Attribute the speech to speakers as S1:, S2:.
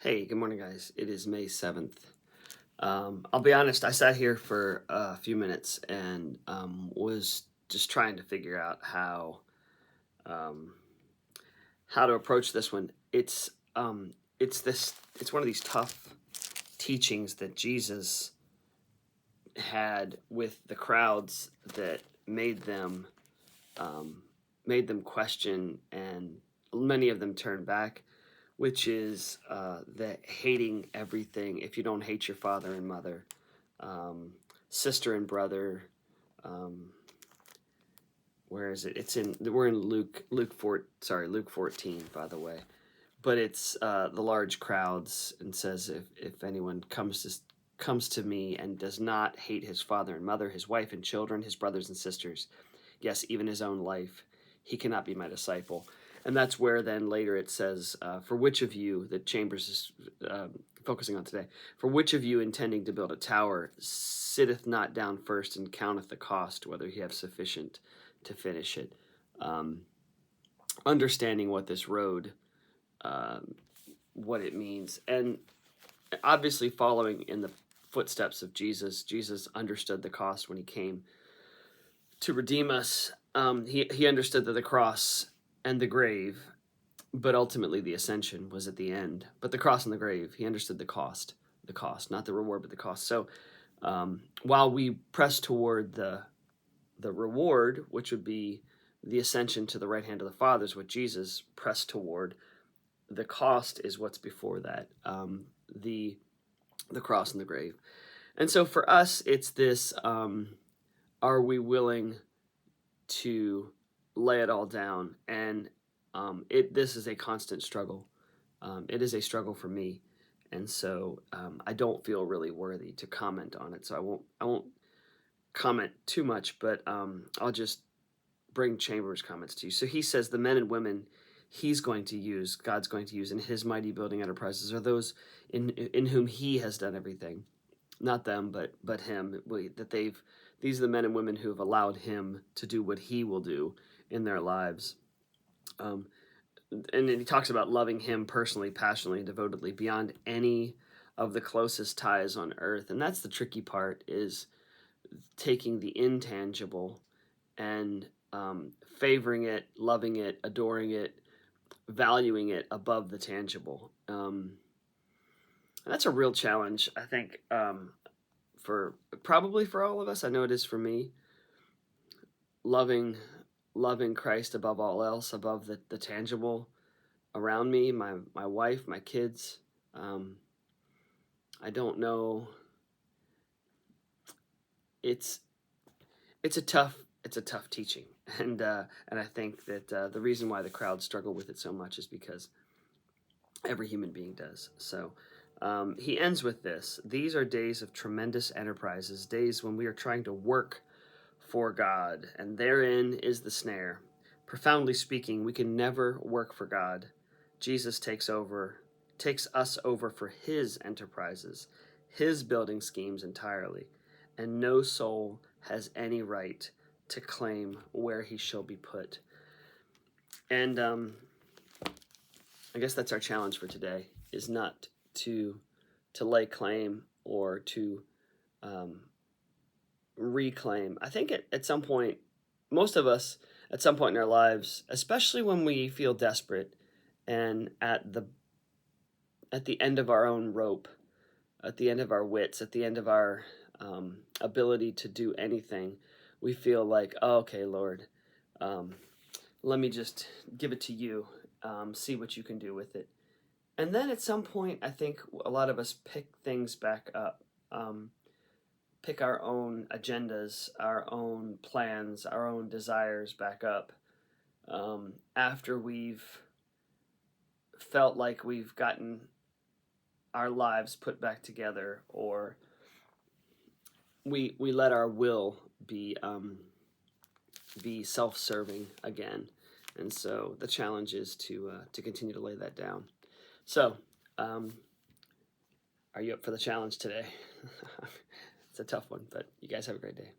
S1: Hey, good morning, guys. It is May 7th. I'll be honest, I sat here for a few minutes and was just trying to figure out um, how to approach this one. It's one of these tough teachings that Jesus had with the crowds that um, made them question, and many of them turn back, which is the hating everything. If you don't hate your father and mother, um, sister and brother, um, where is it? We're in Luke 14, by the way. But it's the large crowds, and says, if anyone comes to me and does not hate his father and mother, his wife and children, his brothers and sisters, yes, even his own life, he cannot be my disciple. And that's where then later it says, for which of you, that Chambers is focusing on today, for which of you intending to build a tower sitteth not down first and counteth the cost, whether he have sufficient to finish it. Um, Understanding what this road, um, what it means, and obviously following in the footsteps of Jesus. Jesus understood the cost when he came to redeem us. He understood that the cross and the grave, but ultimately the ascension was at the end. But the cross and the grave, he understood the cost, not the reward, but the cost. So while we press toward the reward, which would be the ascension to the right hand of the Father, is what Jesus pressed toward. The cost is what's before that, the cross and the grave. And so for us, it's this: are we willing to lay it all down? And this is a constant struggle. It is a struggle for me, and so I don't feel really worthy to comment on it. So I won't comment too much, but I'll just bring Chambers' comments to you. So he says the men and women God's going to use in his mighty building enterprises, are those in whom he has done everything, not them, but him. These are the men and women who have allowed him to do what he will do in their lives. Um, and then he talks about loving him personally, passionately, and devotedly beyond any of the closest ties on earth. And that's the tricky part: is taking the intangible and favoring it, loving it, adoring it, valuing it above the tangible. And that's a real challenge, I think, for probably for all of us. I know it is for me. Loving Christ above all else, above the tangible around me, my wife, my kids. I don't know. It's it's a tough teaching, and I think that the reason why the crowd struggle with it so much is because every human being does. So he ends with this: these are days of tremendous enterprises, days when we are trying to work for God, and therein is the snare. Profoundly speaking, we can never work for God. Jesus takes us over for his enterprises, his building schemes entirely, and no soul has any right to claim where he shall be put. And I guess that's our challenge for today: is not to lay claim or to um, reclaim. I think at some point, most of us at some point in our lives, especially when we feel desperate and at the end of our own rope, at the end of our wits, at the end of our ability to do anything, we feel like, oh, okay, Lord, um, let me just give it to you. See what you can do with it. And then at some point, I think a lot of us pick things back up, pick our own agendas, our own plans, our own desires back up, after we've felt like we've gotten our lives put back together, or we let our will be self-serving again. And so the challenge is to continue to lay that down. So, are you up for the challenge today? It's a tough one, but you guys have a great day.